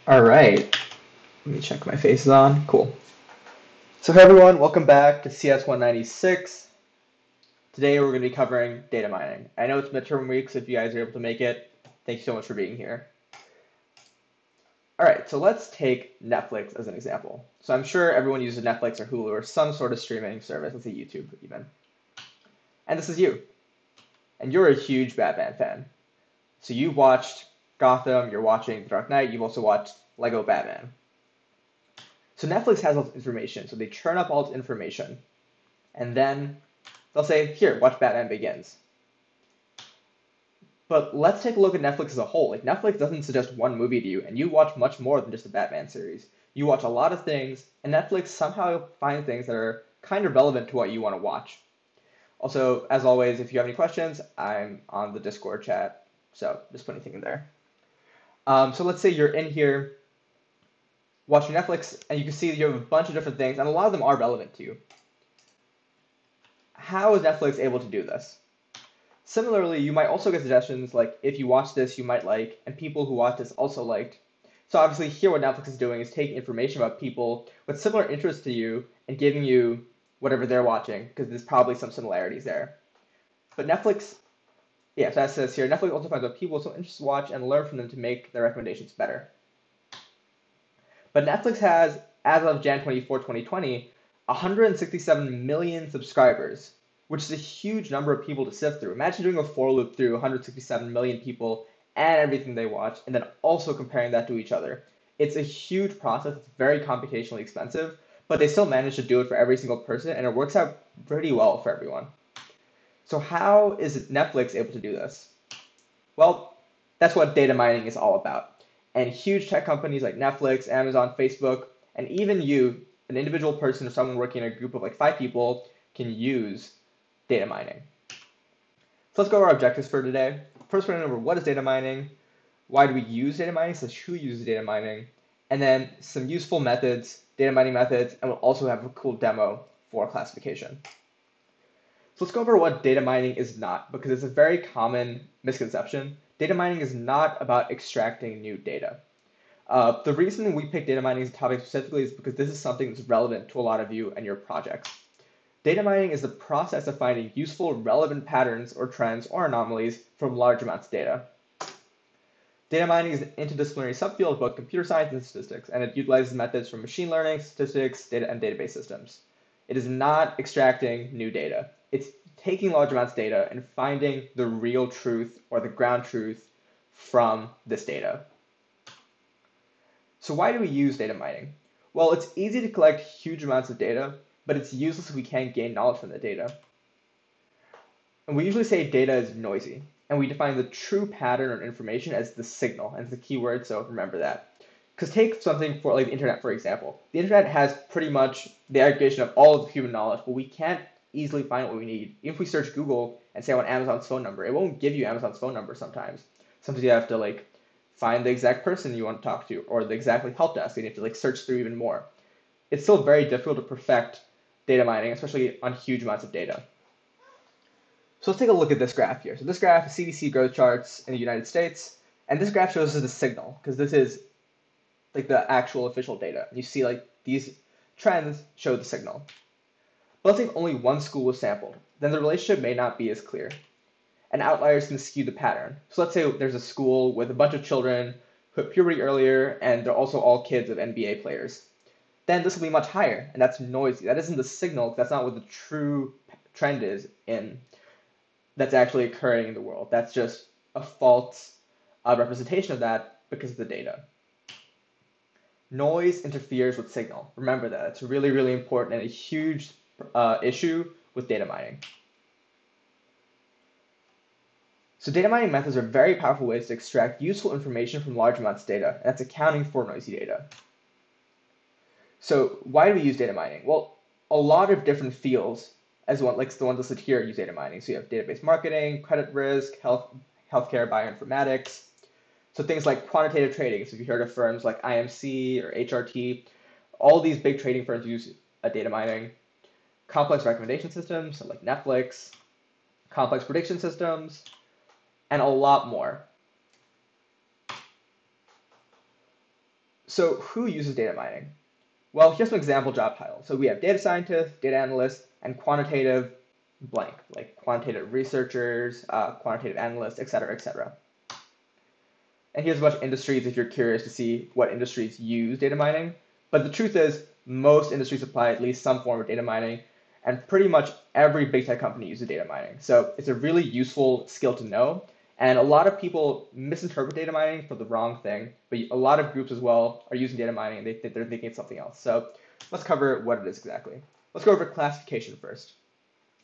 All right, let me check my face is on. Cool. So hey everyone, welcome back to CS196. Today we're going to be covering data mining. I know it's midterm week, so if you guys are able to make it, thank you so much for being here. All right, so let's take Netflix as an example. So I'm sure everyone uses Netflix or Hulu or some sort of streaming service, let's say YouTube even. And this is you. And you're a huge Batman fan. So you've watched Gotham, you're watching The Dark Knight, you've also watched Lego Batman. So Netflix has all this information, so they churn up all this information, and then they'll say, here, watch Batman Begins. But let's take a look at Netflix as a whole. Like Netflix doesn't suggest one movie to you, and you watch much more than just the Batman series. You watch a lot of things, and Netflix somehow finds things that are kind of relevant to what you want to watch. Also, as always, if you have any questions, I'm on the Discord chat, so just put anything in there. So let's say you're in here watching Netflix, and you can see that you have a bunch of different things, and a lot of them are relevant to you. How is Netflix able to do this? Similarly, you might also get suggestions like, if you watch this, you might like, and people who watch this also liked. So obviously here what Netflix is doing is taking information about people with similar interests to you and giving you whatever they're watching, because there's probably some similarities there. But Netflix, yeah, so that says here, Netflix also finds what people with some interests watch and learn from them to make their recommendations better. But Netflix has, as of Jan 24, 2020, 167 million subscribers, which is a huge number of people to sift through. Imagine doing a for loop through 167 million people and everything they watch, and then also comparing that to each other. It's a huge process. It's very computationally expensive, but they still manage to do it for every single person, and it works out pretty well for everyone. So how is Netflix able to do this? Well, that's what data mining is all about. And huge tech companies like Netflix, Amazon, Facebook, and even you, an individual person or someone working in a group of like 5 people, can use data mining. So let's go over our objectives for today. First, we're going to go over what is data mining, why do we use data mining, so who uses data mining, and then some useful methods, data mining methods, and we'll also have a cool demo for classification. So let's go over what data mining is not, because it's a very common misconception. Data mining is not about extracting new data. The reason we picked data mining as a topic specifically is because this is something that's relevant to a lot of you and your projects. Data mining is the process of finding useful, relevant patterns or trends or anomalies from large amounts of data. Data mining is an interdisciplinary subfield of both computer science and statistics, and it utilizes methods from machine learning, statistics, data, and database systems. It is not extracting new data. It's taking large amounts of data and finding the real truth or the ground truth from this data. So why do we use data mining? Well, it's easy to collect huge amounts of data, but it's useless if we can't gain knowledge from the data. And we usually say data is noisy, and we define the true pattern or information as the signal, and it's the key word, so remember that. Because take something for like the internet, for example. The internet has pretty much the aggregation of all of human knowledge, but we can't easily find what we need. Even if we search Google and say I want Amazon's phone number, it won't give you Amazon's phone number sometimes. Sometimes you have to like find the exact person you want to talk to, or the exactly help desk, and you have to like search through even more. It's still very difficult to perfect data mining, especially on huge amounts of data. So let's take a look at this graph here. So this graph is CDC growth charts in the United States, and this graph shows us the signal, because this is like the actual official data. You see like these trends show the signal. But let's say only one school was sampled, then the relationship may not be as clear. And outliers can skew the pattern. So let's say there's a school with a bunch of children who hit puberty earlier, and they're also all kids of NBA players. Then this will be much higher, and that's noisy. That isn't the signal, that's not what the true trend is that's actually occurring in the world. That's just a false representation of that because of the data. Noise interferes with signal. Remember that. It's really, really important and a huge issue with data mining. So data mining methods are very powerful ways to extract useful information from large amounts of data, and that's accounting for noisy data. So why do we use data mining? Well, a lot of different fields, as one like the ones listed here, use data mining. So you have database marketing, credit risk, healthcare, bioinformatics. So things like quantitative trading. So if you heard of firms like IMC or HRT, all these big trading firms use data mining. Complex recommendation systems, so like Netflix, complex prediction systems, and a lot more. So who uses data mining? Well, here's some example job titles. So we have data scientist, data analyst, and quantitative blank, like quantitative researchers, quantitative analysts, et cetera, et cetera. And here's a bunch of industries if you're curious to see what industries use data mining. But the truth is, most industries apply at least some form of data mining, and pretty much every big tech company uses data mining. So it's a really useful skill to know. And a lot of people misinterpret data mining for the wrong thing, but a lot of groups as well are using data mining and they're thinking it's something else. So let's cover what it is exactly. Let's go over classification first.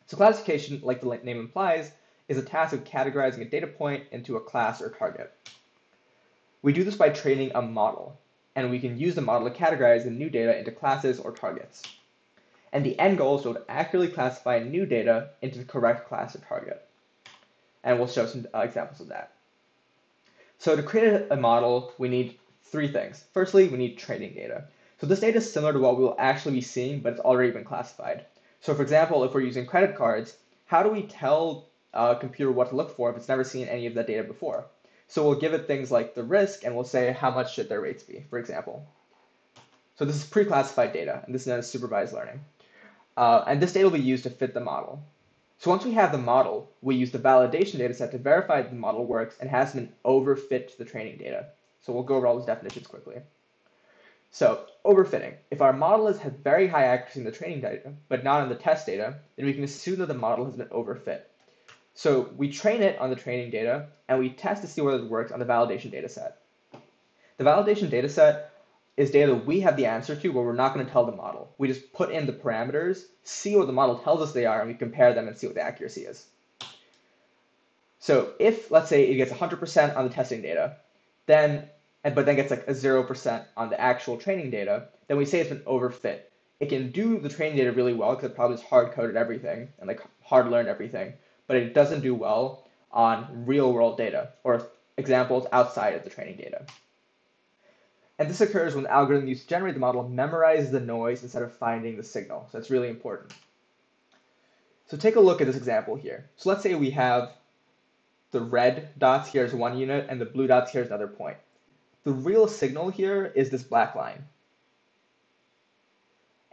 So classification, like the name implies, is a task of categorizing a data point into a class or target. We do this by training a model, and we can use the model to categorize the new data into classes or targets. And the end goal is to accurately classify new data into the correct class or target. And we'll show some examples of that. So to create a model, we need three things. Firstly, we need training data. So this data is similar to what we will actually be seeing, but it's already been classified. So for example, if we're using credit cards, how do we tell a computer what to look for if it's never seen any of that data before? So we'll give it things like the risk, and we'll say how much should their rates be, for example. So this is pre-classified data, and this is known as supervised learning. And this data will be used to fit the model. So once we have the model, we use the validation data set to verify that the model works and hasn't been overfit to the training data. So we'll go over all those definitions quickly. So overfitting. If our model has very high accuracy in the training data, but not in the test data, then we can assume that the model has been overfit. So we train it on the training data, and we test to see whether it works on the validation data set. The validation data set is data we have the answer to, but we're not going to tell the model. We just put in the parameters, see what the model tells us they are, and we compare them and see what the accuracy is. So if, let's say, it gets 100% on the testing data, but then gets like a 0% on the actual training data, then we say it's been overfit. It can do the training data really well because it probably has hard-coded everything and like hard-learned everything, but it doesn't do well on real-world data or examples outside of the training data. And this occurs when the algorithm used to generate the model memorizes the noise instead of finding the signal. So it's really important. So take a look at this example here. So let's say we have the red dots here as one unit and the blue dots here as another point. The real signal here is this black line.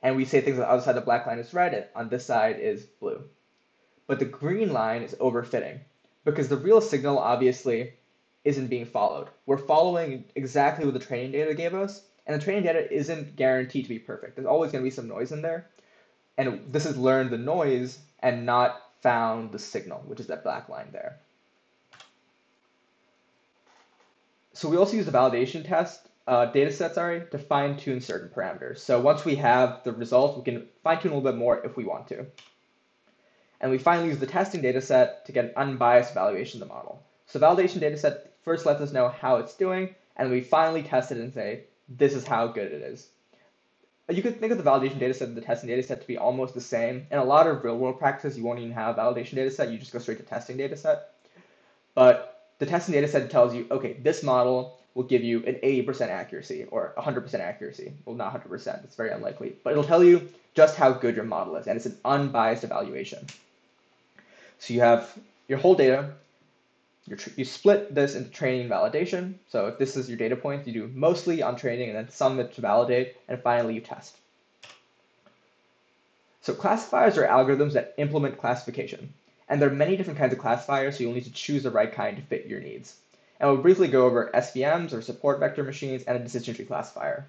And we say things on the other side of the black line is red and on this side is blue. But the green line is overfitting because the real signal obviously isn't being followed. We're following exactly what the training data gave us, and the training data isn't guaranteed to be perfect. There's always going to be some noise in there, and this has learned the noise and not found the signal, which is that black line there. So we also use the validation test data set, to fine-tune certain parameters. So once we have the result, we can fine-tune a little bit more if we want to. And we finally use the testing data set to get an unbiased evaluation of the model. So the validation data set first lets us know how it's doing, and we finally test it and say, this is how good it is. You could think of the validation data set and the testing data set to be almost the same. In a lot of real-world practices, you won't even have a validation data set. You just go straight to testing data set. But the testing data set tells you, okay, this model will give you an 80% accuracy or 100% accuracy. Well, not 100%. It's very unlikely. But it'll tell you just how good your model is, and it's an unbiased evaluation. So you have your whole data. You split this into training and validation. So if this is your data point, you do mostly on training and then some to validate, and finally you test. So classifiers are algorithms that implement classification. And there are many different kinds of classifiers, so you'll need to choose the right kind to fit your needs. And we'll briefly go over SVMs, or support vector machines, and a decision tree classifier.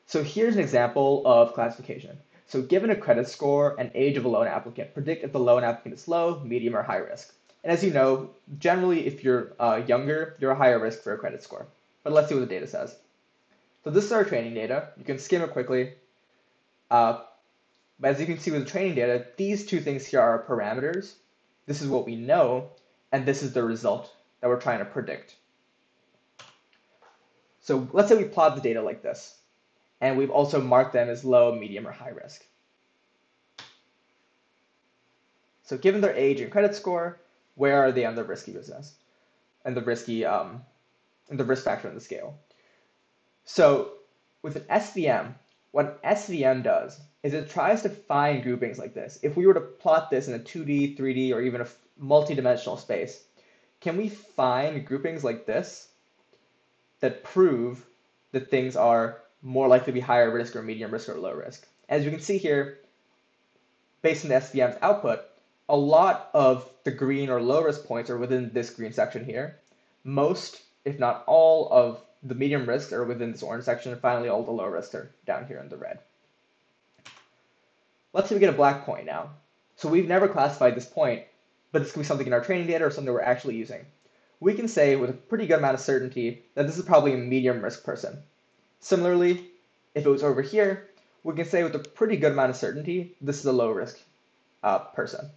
So here's an example of classification. So given a credit score and age of a loan applicant, predict if the loan applicant is low, medium, or high risk. And as you know, generally, if you're younger, you're a higher risk for a credit score. But let's see what the data says. So this is our training data. You can skim it quickly. But as you can see with the training data, these two things here are our parameters. This is what we know, and this is the result that we're trying to predict. So let's say we plot the data like this, and we've also marked them as low, medium, or high risk. So given their age and credit score, where are they on the risky business and the risky and the risk factor in the scale? So with an SVM, what an SVM does is it tries to find groupings like this. If we were to plot this in a 2D, 3D, or even a multi-dimensional space, can we find groupings like this that prove that things are more likely to be higher risk or medium risk or low risk. As you can see here, based on the SVM's output, a lot of the green or low risk points are within this green section here. Most, if not all, of the medium risks are within this orange section, and finally all the low risks are down here in the red. Let's say we get a black point now. So we've never classified this point, but this could be something in our training data or something we're actually using. We can say with a pretty good amount of certainty that this is probably a medium risk person. Similarly, if it was over here, we can say with a pretty good amount of certainty this is a low risk person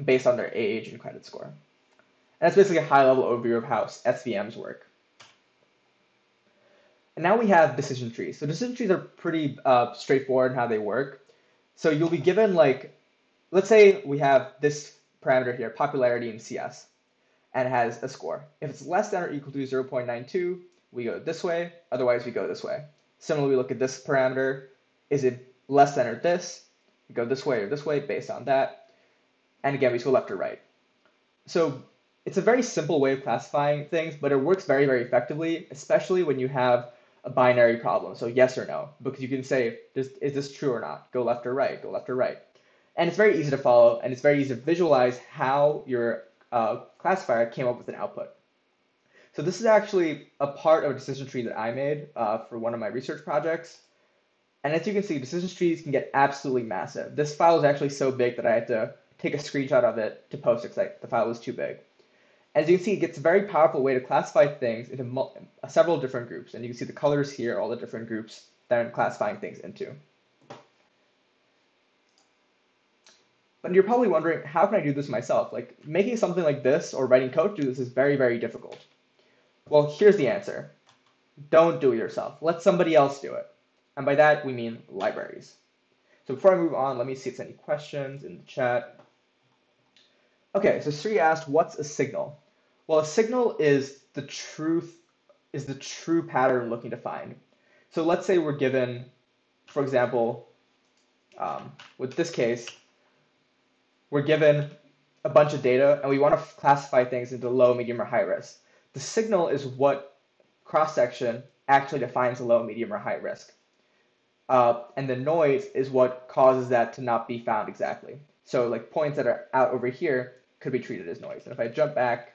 based on their age and credit score. And that's basically a high-level overview of how SVMs work. And now we have decision trees. So decision trees are pretty straightforward in how they work. So you'll be given, like, let's say we have this parameter here, popularity in CS, and it has a score. If it's less than or equal to 0.92, we go this way, otherwise we go this way. Similarly, we look at this parameter. Is it less than or this? We go this way or this way based on that. And again, we just go left or right. So it's a very simple way of classifying things, but it works very, very effectively, especially when you have a binary problem. So yes or no, because you can say, is this true or not? Go left or right, go left or right. And it's very easy to follow, and it's very easy to visualize how your classifier came up with an output. So this is actually a part of a decision tree that I made for one of my research projects. And as you can see, decision trees can get absolutely massive. This file is actually so big that I had to take a screenshot of it to post it because the file was too big. As you can see, it gets a very powerful way to classify things into several different groups. And you can see the colors here, all the different groups that I'm classifying things into. But you're probably wondering, how can I do this myself? Like, making something like this or writing code to do this is very, very difficult. Well, here's the answer. Don't do it yourself. Let somebody else do it. And by that, we mean libraries. So before I move on, let me see if there's any questions in the chat. Okay, so Sri asked, what's a signal? Well, a signal is the true pattern we're looking to find. So let's say we're given, for example, with this case, we're given a bunch of data and we want to classify things into low, medium, or high risk. The signal is what cross-section actually defines a low, medium, or high risk. And the noise is what causes that to not be found exactly. So like points that are out over here could be treated as noise. And if I jump back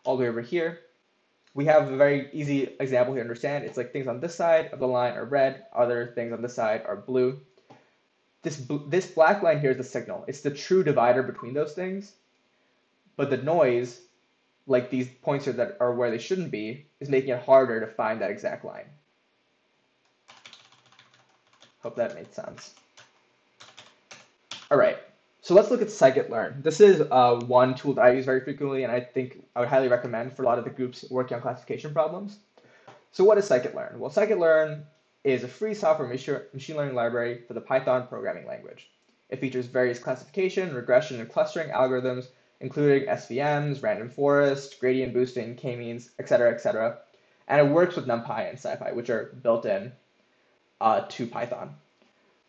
all the way over here, we have a very easy example here to understand. It's like things on this side of the line are red, other things on this side are blue. This black line here is the signal. It's the true divider between those things. But the noise, like these points here that are where they shouldn't be, is making it harder to find that exact line. Hope that made sense. All right, so let's look at scikit-learn. This is one tool that I use very frequently, and I think I would highly recommend for a lot of the groups working on classification problems. So what is scikit-learn? Well, scikit-learn is a free software machine learning library for the Python programming language. It features various classification, regression, and clustering algorithms, including SVMs, random forest, gradient boosting, k-means, etc., and it works with NumPy and SciPy, which are built in to Python.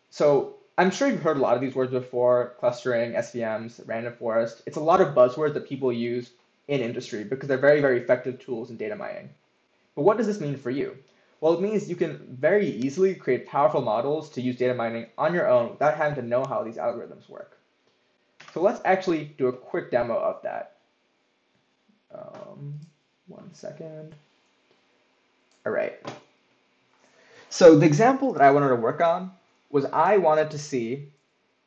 So I'm sure you've heard a lot of these words before: clustering, SVMs, random forest. It's a lot of buzzwords that people use in industry because they're very, very effective tools in data mining. But what does this mean for you? Well, it means you can very easily create powerful models to use data mining on your own without having to know how these algorithms work. So let's actually do a quick demo of that. 1 second. All right. So the example that I wanted to work on was I wanted to see,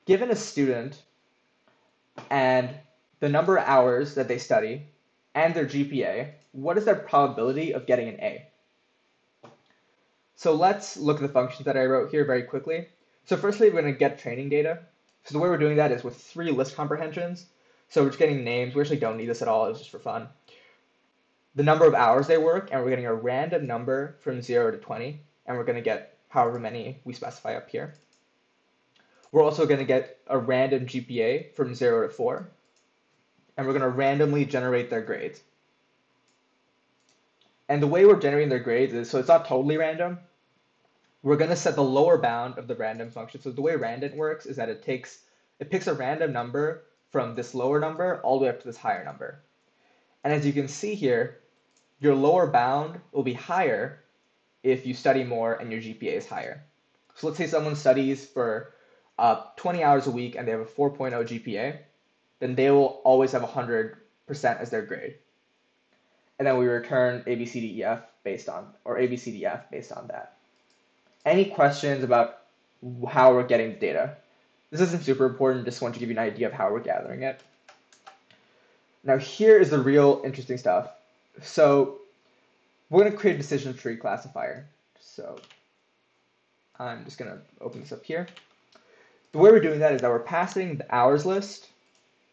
given a student and the number of hours that they study and their GPA, what is their probability of getting an A? So let's look at the functions that I wrote here very quickly. So firstly, we're going to get training data. So the way we're doing that is with 3 list comprehensions. So we're just getting names. We actually don't need this at all. It's just for fun. The number of hours they work, and we're getting a random number from 0 to 20. And we're going to get however many we specify up here. We're also going to get a random GPA from 0 to 4. And we're going to randomly generate their grades. And the way we're generating their grades is, so it's not totally random. We're going to set the lower bound of the random function. So the way random works is that it picks a random number from this lower number all the way up to this higher number. And as you can see here, your lower bound will be higher if you study more and your GPA is higher. So let's say someone studies for 20 hours a week and they have a 4.0 GPA, then they will always have 100% as their grade. And then we return A, B, C, D, E, F based on, or A, B, C, D, F based on that. Any questions about how we're getting the data? This isn't super important, just want to give you an idea of how we're gathering it. Now here is the real interesting stuff. So we're going to create a decision tree classifier. So I'm just going to open this up here. The way we're doing that is that we're passing the hours list.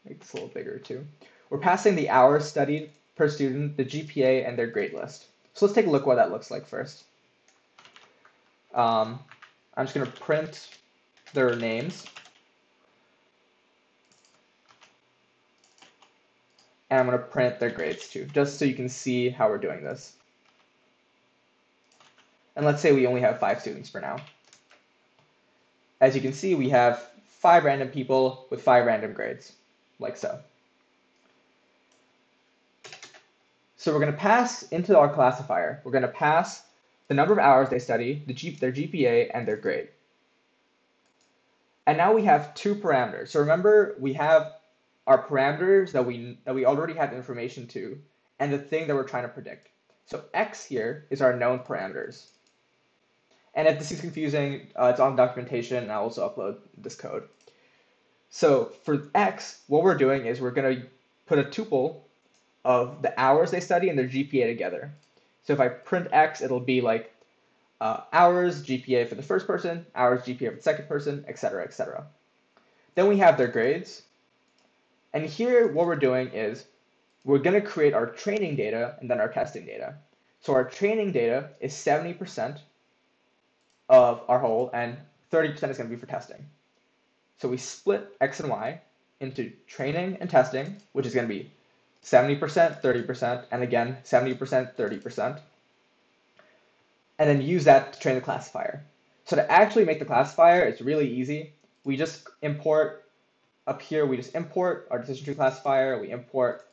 Make this a little bigger too. We're passing the hours studied per student, the GPA, and their grade list. So let's take a look what that looks like first. I'm just going to print their names. And I'm going to print their grades too, just so you can see how we're doing this. And let's say we only have 5 students for now. As you can see, we have 5 random people with 5 random grades, like so. So we're going to pass into our classifier, we're going to pass the number of hours they study, their GPA, and their grade. And now we have 2 parameters. So remember, we have our parameters that we already have information to, and the thing that we're trying to predict. So X here is our known parameters. And if this is confusing, it's on documentation, and I'll also upload this code. So for X, what we're doing is we're going to put a tuple of the hours they study and their GPA together. So if I print X, it'll be like hours GPA for the first person, hours GPA for the second person, etc., etc. Then we have their grades. And here what we're doing is we're going to create our training data and then our testing data. So our training data is 70% of our whole, and 30% is going to be for testing. So we split X and Y into training and testing, which is going to be 70%, 30%, and again, 70%, 30%. And then use that to train the classifier. So to actually make the classifier, it's really easy. We just import up here, we just import our decision tree classifier, we import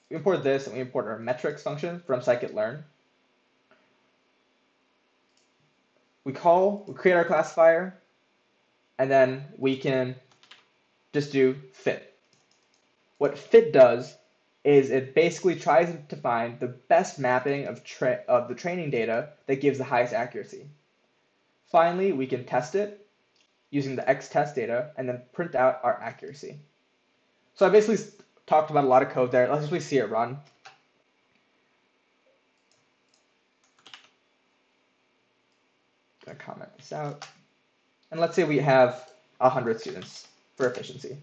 this, and we import our metrics function from scikit-learn. We create our classifier, and then we can just do fit. What fit does is it basically tries to find the best mapping of the training data that gives the highest accuracy. Finally, we can test it using the X test data and then print out our accuracy. So I basically talked about a lot of code there. Let's just see it run. I'm going to comment this out. And let's say we have 100 students for efficiency.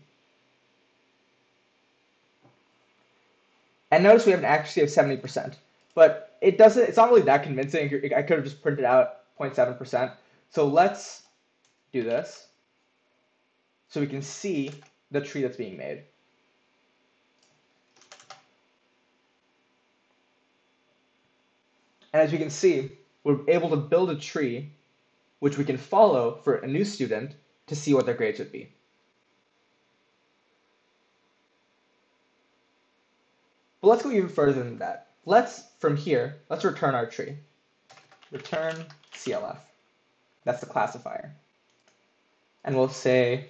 And notice we have an accuracy of 70%, but it's not really that convincing. I could have just printed out 0.7%. So let's do this so we can see the tree that's being made. And as you can see, we're able to build a tree which we can follow for a new student to see what their grades would be. But let's go even further than that. From here, let's return our tree. Return CLF. That's the classifier. And we'll say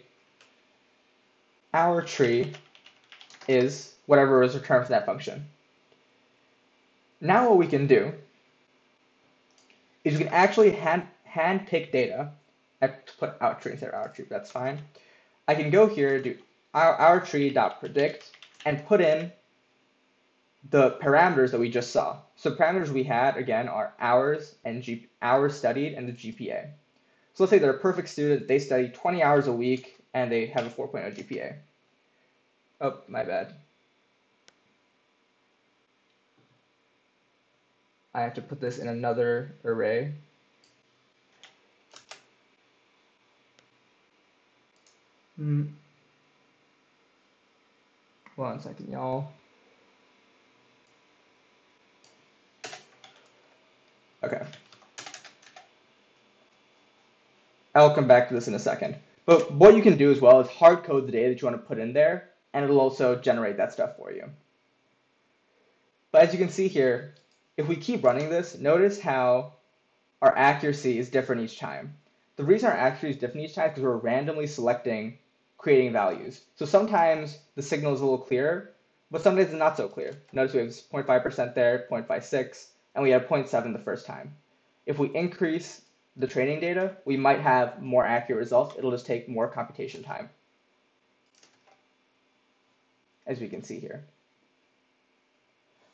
our tree is whatever was returned from that function. Now what we can do is we can actually hand pick data. I put our tree instead of our tree, but that's fine. I can go here, do our tree.predict, and put in the parameters that we just saw. So parameters we had, again, are hours and hours studied and the GPA. So let's say they're a perfect student, they study 20 hours a week, and they have a 4.0 GPA. Oh, my bad. I have to put this in another array. One second, y'all. Okay. I'll come back to this in a second. But what you can do as well is hard code the data that you want to put in there, and it'll also generate that stuff for you. But as you can see here, if we keep running this, notice how our accuracy is different each time. The reason our accuracy is different each time is because we're randomly selecting creating values. So sometimes the signal is a little clearer, but sometimes it's not so clear. Notice we have 0.5% there, 0.56, and we have 0.7 the first time. If we increase the training data, we might have more accurate results. It'll just take more computation time, as we can see here.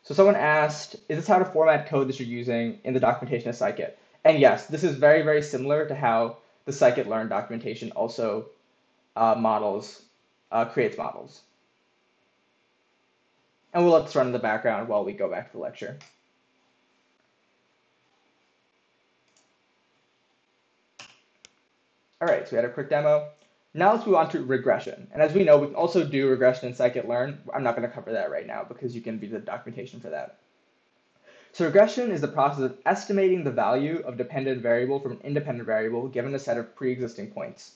So someone asked, is this how to format code that you're using in the documentation of scikit? And yes, this is very, very similar to how the scikit-learn documentation also creates models. And we'll let this run in the background while we go back to the lecture. All right, so we had a quick demo. Now let's move on to regression. And as we know, we can also do regression in scikit-learn. I'm not going to cover that right now because you can read the documentation for that. So regression is the process of estimating the value of a dependent variable from an independent variable given a set of pre-existing points.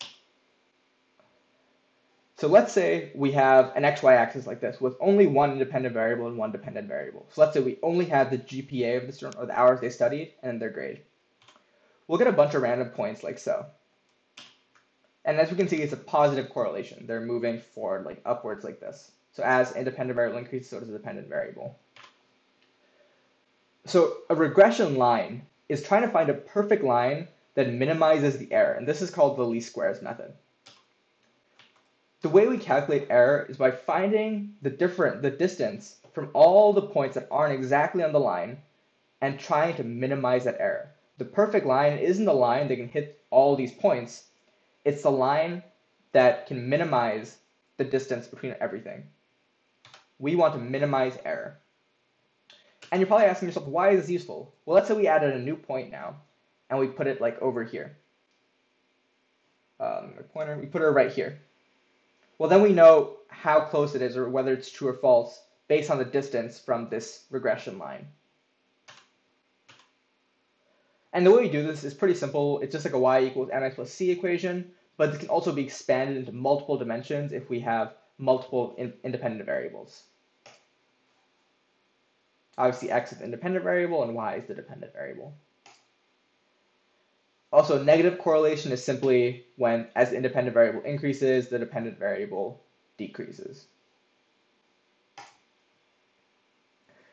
So let's say we have an xy axis like this with only one independent variable and one dependent variable. So let's say we only have the GPA of the student or the hours they studied and their grade. We'll get a bunch of random points like so. And as we can see, it's a positive correlation. They're moving forward, like upwards like this. So as independent variable increases, so does the dependent variable. So a regression line is trying to find a perfect line that minimizes the error. And this is called the least squares method. The way we calculate error is by finding the distance from all the points that aren't exactly on the line and trying to minimize that error. The perfect line isn't the line that can hit all these points. It's the line that can minimize the distance between everything. We want to minimize error. And you're probably asking yourself, why is this useful? Well, let's say we added a new point now, and we put it like over here. We put it right here. Well, then we know how close it is or whether it's true or false based on the distance from this regression line. And the way we do this is pretty simple. It's just like a y equals mx plus c equation, but it can also be expanded into multiple dimensions if we have multiple independent variables. Obviously, x is the independent variable and y is the dependent variable. Also, negative correlation is simply when, as the independent variable increases, the dependent variable decreases.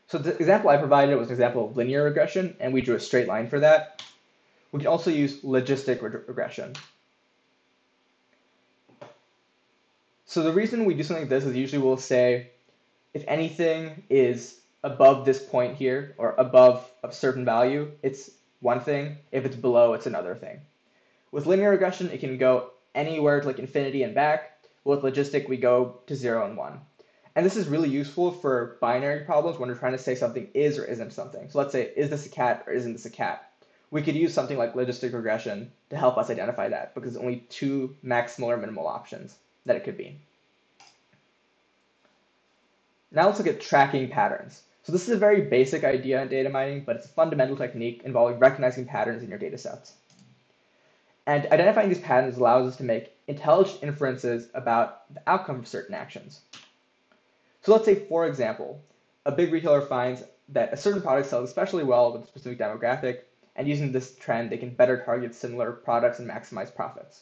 So the example I provided was an example of linear regression, and we drew a straight line for that. We can also use logistic regression. So the reason we do something like this is usually we'll say, if anything is above this point here, or above a certain value, it's one thing. If it's below, it's another thing. With linear regression, it can go anywhere to like infinity and back. With logistic, we go to 0 and 1. And this is really useful for binary problems when we're trying to say something is or isn't something. So let's say, is this a cat or isn't this a cat? We could use something like logistic regression to help us identify that because there's only two maximal or minimal options that it could be. Now let's look at tracking patterns. So this is a very basic idea in data mining, but it's a fundamental technique involving recognizing patterns in your data sets. And identifying these patterns allows us to make intelligent inferences about the outcome of certain actions. So let's say, for example, a big retailer finds that a certain product sells especially well with a specific demographic, and using this trend, they can better target similar products and maximize profits.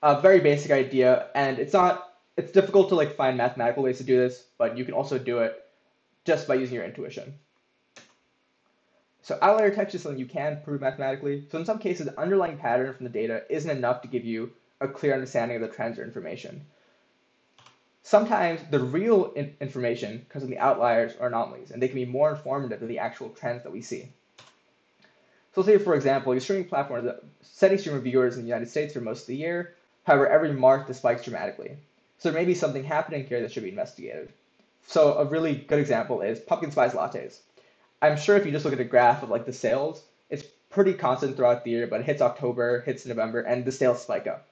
A very basic idea, and it's difficult to like find mathematical ways to do this, but you can also do it just by using your intuition. So outlier detection is something you can prove mathematically. So in some cases, the underlying pattern from the data isn't enough to give you a clear understanding of the trends or information. Sometimes the real information comes from the outliers or anomalies, and they can be more informative than the actual trends that we see. So say, for example, your streaming platform is a steady stream of viewers in the United States for most of the year. However, every month this spikes dramatically. So there may be something happening here that should be investigated. So a really good example is pumpkin spice lattes. I'm sure if you just look at a graph of like the sales, it's pretty constant throughout the year, but it hits October, hits November, and the sales spike up.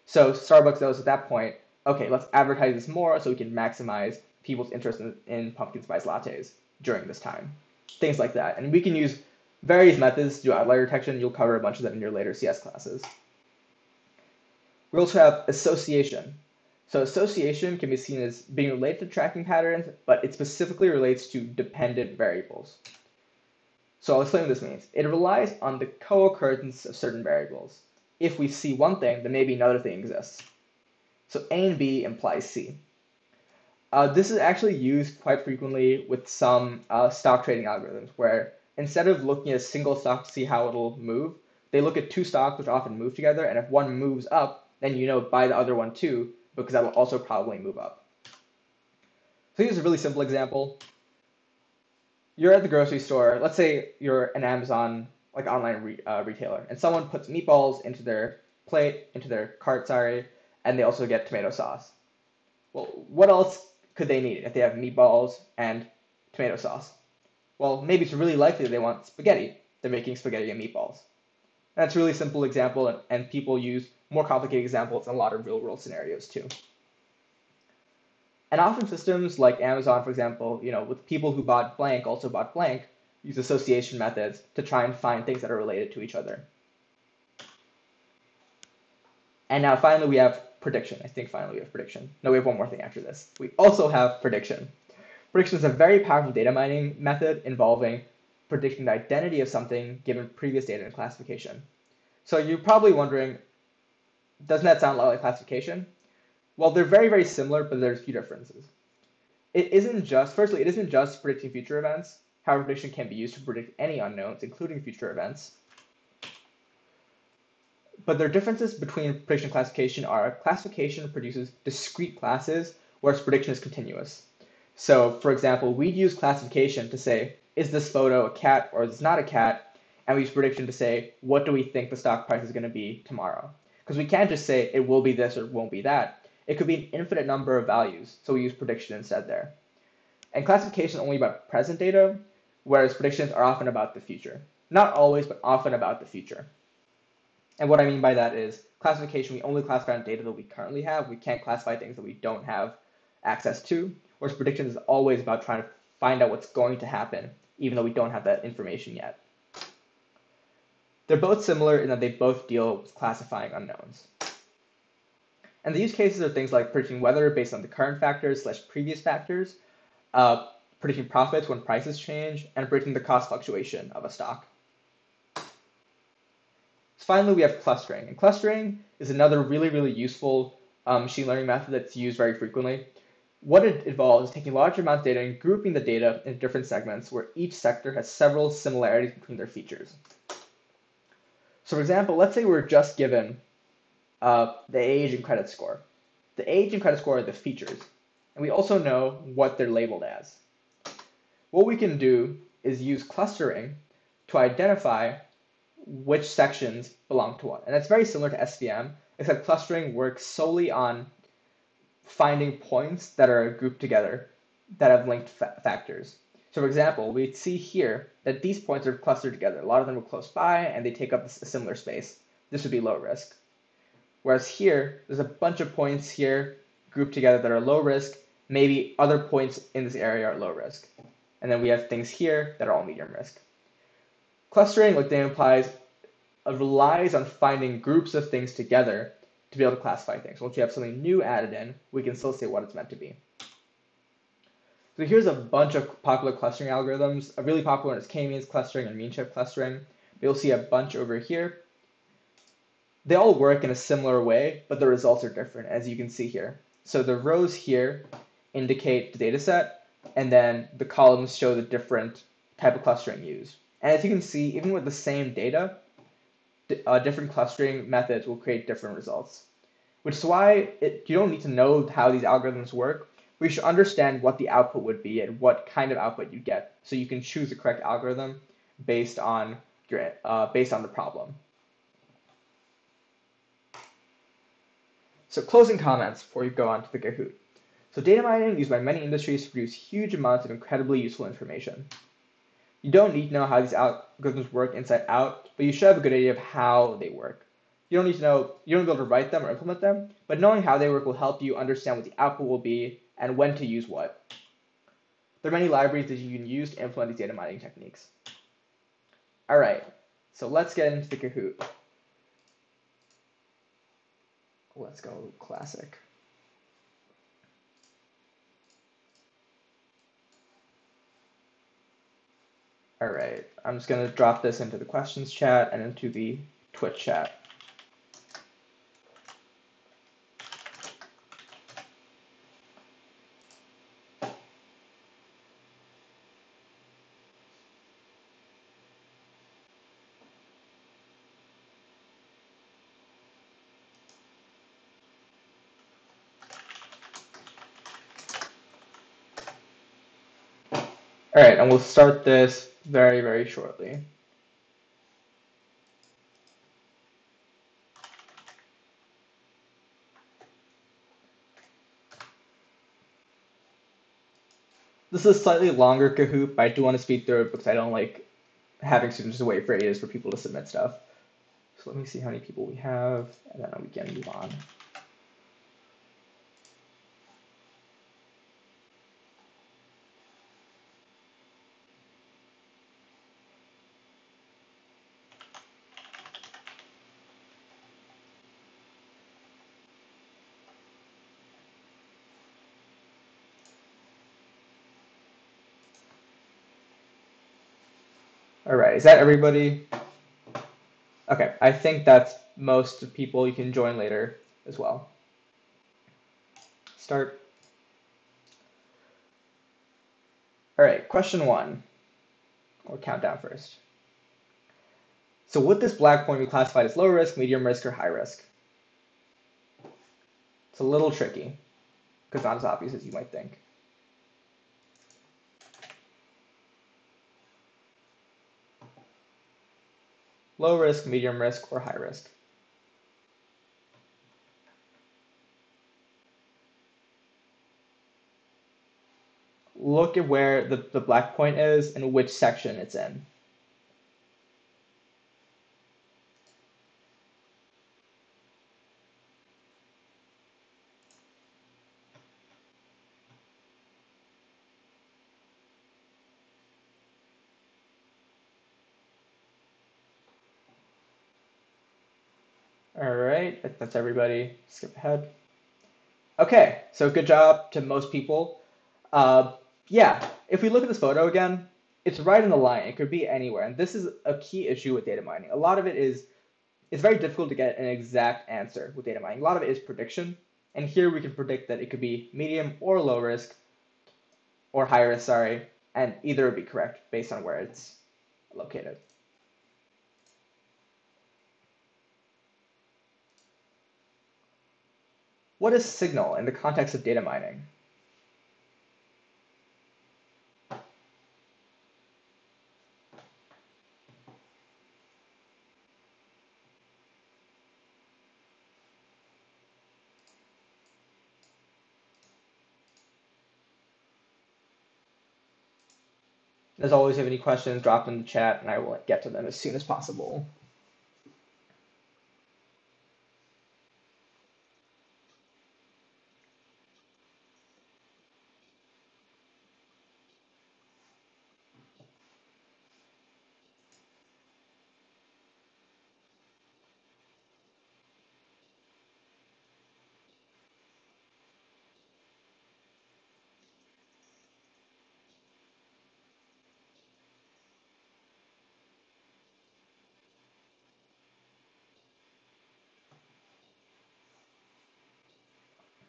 So Starbucks knows at that point, okay, let's advertise this more so we can maximize people's interest in pumpkin spice lattes during this time. Things like that. And we can use various methods to do outlier detection. You'll cover a bunch of them in your later CS classes. We also have association. So association can be seen as being related to tracking patterns, but it specifically relates to dependent variables. So I'll explain what this means. It relies on the co-occurrence of certain variables. If we see one thing, then maybe another thing exists. So A and B implies C. This is actually used quite frequently with some stock trading algorithms, where instead of looking at a single stock to see how it'll move, they look at two stocks which often move together, and if one moves up, then you know buy the other one too, because that will also probably move up. So here's a really simple example. You're at the grocery store. Let's say you're an Amazon like online retailer, and someone puts meatballs into their cart, sorry, and they also get tomato sauce. Well, what else could they need if they have meatballs and tomato sauce? Well, maybe it's really likely they want spaghetti. They're making spaghetti and meatballs. And that's a really simple example, and people use more complicated examples in a lot of real-world scenarios too. And often systems like Amazon, for example, with people who bought blank also bought blank, use association methods to try and find things that are related to each other. And now finally we have prediction. I think finally we have prediction. No, we have one more thing after this. We also have prediction. Prediction is a very powerful data mining method involving predicting the identity of something given previous data and classification. So you're probably wondering, doesn't that sound a lot like classification? Well, they're very, very similar, but there's a few differences. It isn't just predicting future events. However, prediction can be used to predict any unknowns, including future events. But their differences between prediction and classification are classification produces discrete classes, whereas prediction is continuous. So, for example, we'd use classification to say, is this photo a cat or is this not a cat? And we use prediction to say, what do we think the stock price is going to be tomorrow? Because we can't just say it will be this or it won't be that. It could be an infinite number of values, so we use prediction instead there. And classification is only about present data, whereas predictions are often about the future. Not always, but often about the future. And what I mean by that is classification, we only classify on data that we currently have. We can't classify things that we don't have access to, whereas prediction is always about trying to find out what's going to happen, even though we don't have that information yet. They're both similar in that they both deal with classifying unknowns. And the use cases are things like predicting weather based on the current factors / previous factors, predicting profits when prices change, and predicting the cost fluctuation of a stock. Finally, we have clustering. And clustering is another really, really useful machine learning method that's used very frequently. What it involves is taking large amounts of data and grouping the data into different segments where each sector has several similarities between their features. So for example, let's say we're just given the age and credit score. The age and credit score are the features, and we also know what they're labeled as. What we can do is use clustering to identify which sections belong to what. And it's very similar to SVM, except clustering works solely on finding points that are grouped together that have linked factors. So for example, we see here that these points are clustered together. A lot of them are close by and they take up a similar space. This would be low risk. Whereas here, there's a bunch of points here grouped together that are low risk. Maybe other points in this area are low risk. And then we have things here that are all medium risk. Clustering, like the name implies, relies on finding groups of things together to be able to classify things. Once you have something new added in, we can still say what it's meant to be. So here's a bunch of popular clustering algorithms. A really popular one is k-means clustering and mean shift clustering. You'll see a bunch over here. They all work in a similar way, but the results are different, as you can see here. So the rows here indicate the data set, and then the columns show the different type of clustering used. And as you can see, even with the same data, different clustering methods will create different results. Which is why you don't need to know how these algorithms work. We should understand what the output would be and what kind of output you get, so you can choose the correct algorithm based on the problem. So closing comments before we go on to the Kahoot. So data mining is used by many industries to produce huge amounts of incredibly useful information. You don't need to know how these algorithms work inside out, but you should have a good idea of how they work. You don't need to be able to write them or implement them, but knowing how they work will help you understand what the output will be and when to use what. There are many libraries that you can use to implement these data mining techniques. All right, so let's get into the Kahoot. Let's go classic. All right, I'm just going to drop this into the questions chat and into the Twitch chat. All right, and we'll start this very, very shortly. This is a slightly longer Kahoot, but I do want to speed through it because I don't like having students just wait for ages for people to submit stuff. So let me see how many people we have, and then we can move on. All right, is that everybody? Okay, I think that's most people. You can join later as well. Start. All right, question 1, or countdown first. So would this black point be classified as low risk, medium risk, or high risk? It's a little tricky, because not as obvious as you might think. Low risk, medium risk, or high risk? Look at where the black point is and which section it's in. All right, if that's everybody. Skip ahead. Okay, so good job to most people. Yeah, if we look at this photo again, it's right in the line. It could be anywhere, and this is a key issue with data mining. A lot of it is, it's very difficult to get an exact answer with data mining. A lot of it is prediction, and here we can predict that it could be medium or low risk, or high risk, sorry, and either would be correct based on where it's located. What is signal in the context of data mining? As always, if you have any questions, drop them in the chat, and I will get to them as soon as possible.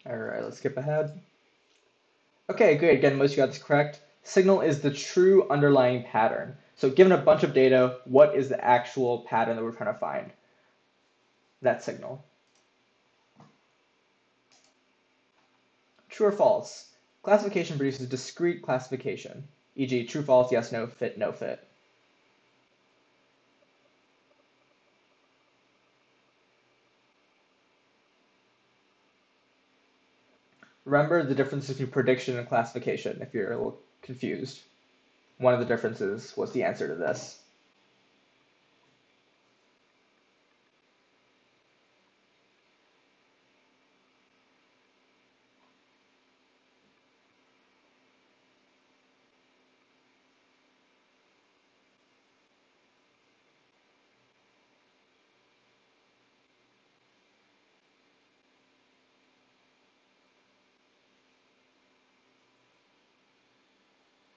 All right, let's skip ahead. Okay, good. Again, most of you got this correct. Signal is the true underlying pattern. So given a bunch of data, what is the actual pattern that we're trying to find? That signal. True or false? Classification produces discrete classification, e.g. true, false, yes, no, fit, no fit. Remember the difference between prediction and classification if you're a little confused. One of the differences was the answer to this.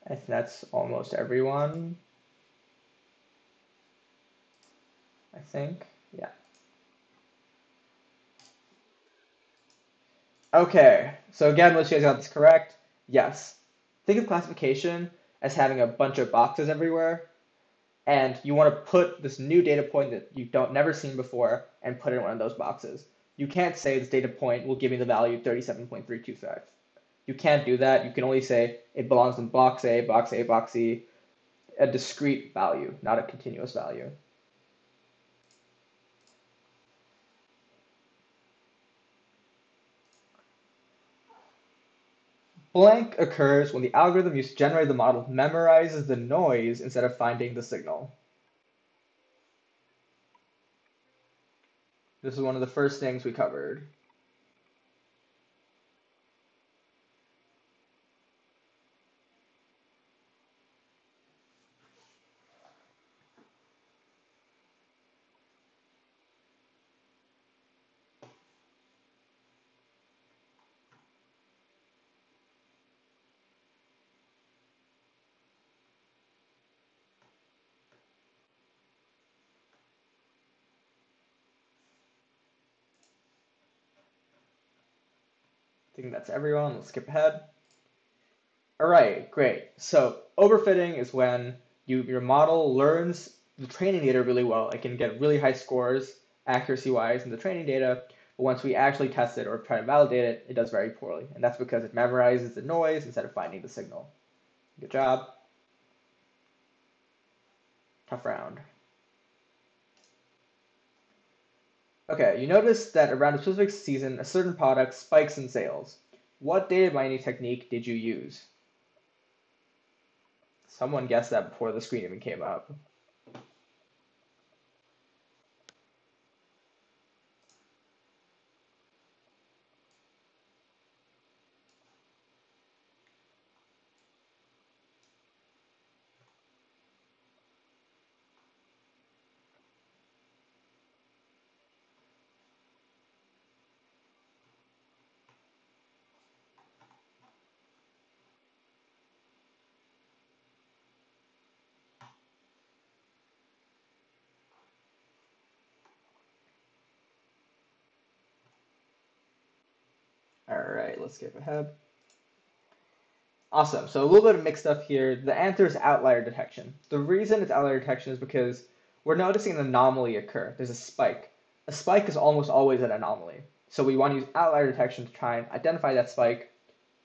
I think that's almost everyone. think. Yeah. Okay, so again, let's see if you guys got this correct. Yes. Think of classification as having a bunch of boxes everywhere, and you want to put this new data point that you don't never seen before and put it in one of those boxes. You can't say this data point will give me the value 37.325. You can't do that. You can only say it belongs in box A, box A, box C, a discrete value, not a continuous value. Blank occurs when the algorithm used to generate the model memorizes the noise instead of finding the signal. This is one of the first things we covered. I think that's everyone. Let's skip ahead. All right, great. So overfitting is when your model learns the training data really well. It can get really high scores accuracy-wise in the training data, but once we actually test it or try to validate it, it does very poorly. And that's because it memorizes the noise instead of finding the signal. Good job. Tough round. Okay, you notice that around a specific season, a certain product spikes in sales. What data mining technique did you use? Someone guessed that before the screen even came up. All right, let's skip ahead. Awesome. So a little bit of mixed stuff here. The answer is outlier detection. The reason it's outlier detection is because we're noticing an anomaly occur. There's a spike. A spike is almost always an anomaly. So we want to use outlier detection to try and identify that spike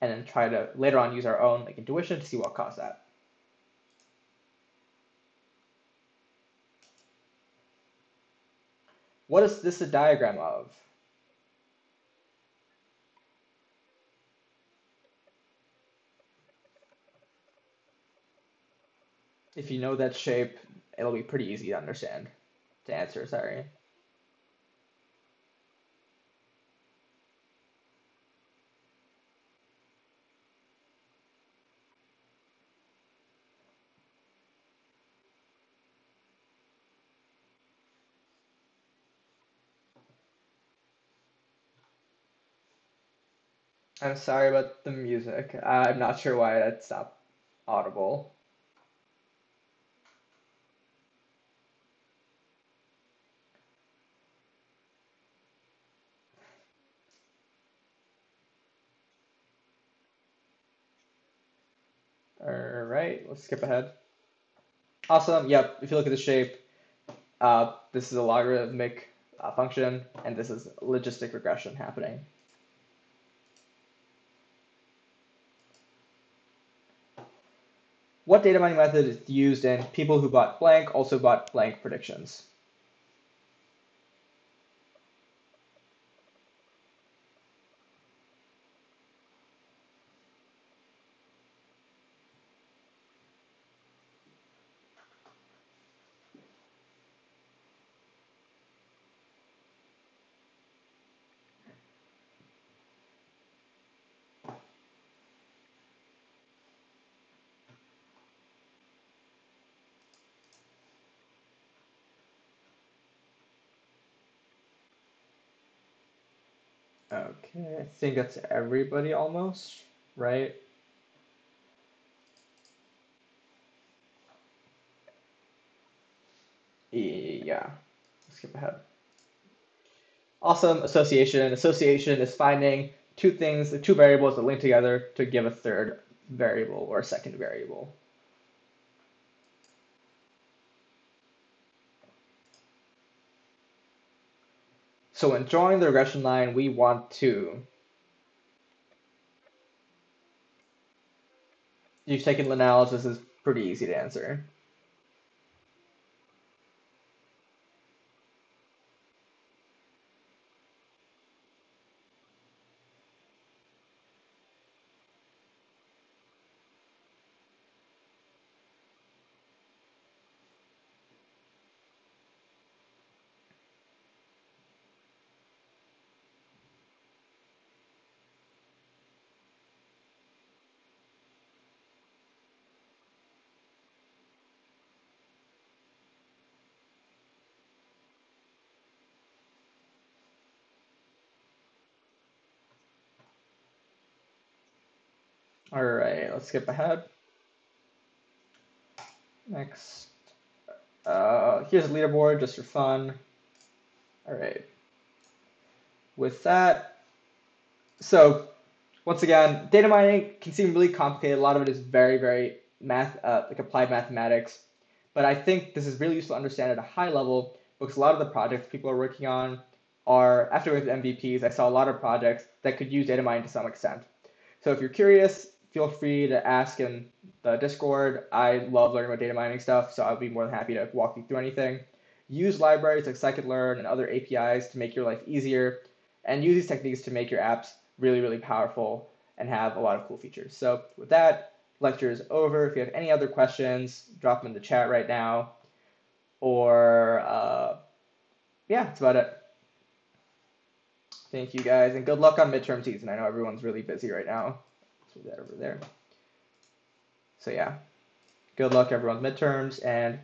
and then try to later on use our own intuition to see what caused that. What is this a diagram of? If you know that shape, it'll be pretty easy to understand. To answer, sorry. I'm sorry about the music. I'm not sure why that's not audible. All right, let's skip ahead. Awesome. Yep. If you look at the shape, this is a logarithmic function, and this is logistic regression happening. What data mining method is used in people who bought blank also bought blank predictions? Okay, I think that's everybody almost, right? Yeah. skip ahead. Awesome association. Association is finding two things, two variables that link together to give a third variable or a second variable. So when drawing the regression line, we want to, you've taken Linnell's, this is pretty easy to answer. All right, let's skip ahead. Next, here's a leaderboard just for fun. All right. With that, so once again, data mining can seem really complicated. A lot of it is very, very like applied mathematics. But I think this is really useful to understand at a high level because a lot of the projects people are working on are, after with MVPs, I saw a lot of projects that could use data mining to some extent. So if you're curious, feel free to ask in the Discord. I love learning about data mining stuff, so I'll be more than happy to walk you through anything. Use libraries like scikit-learn and other APIs to make your life easier, and use these techniques to make your apps really, really powerful and have a lot of cool features. So with that, lecture is over. If you have any other questions, drop them in the chat right now. Or, yeah, that's about it. Thank you guys, and good luck on midterm season. I know everyone's really busy right now. Let's move that over there. So yeah, good luck everyone's midterms, and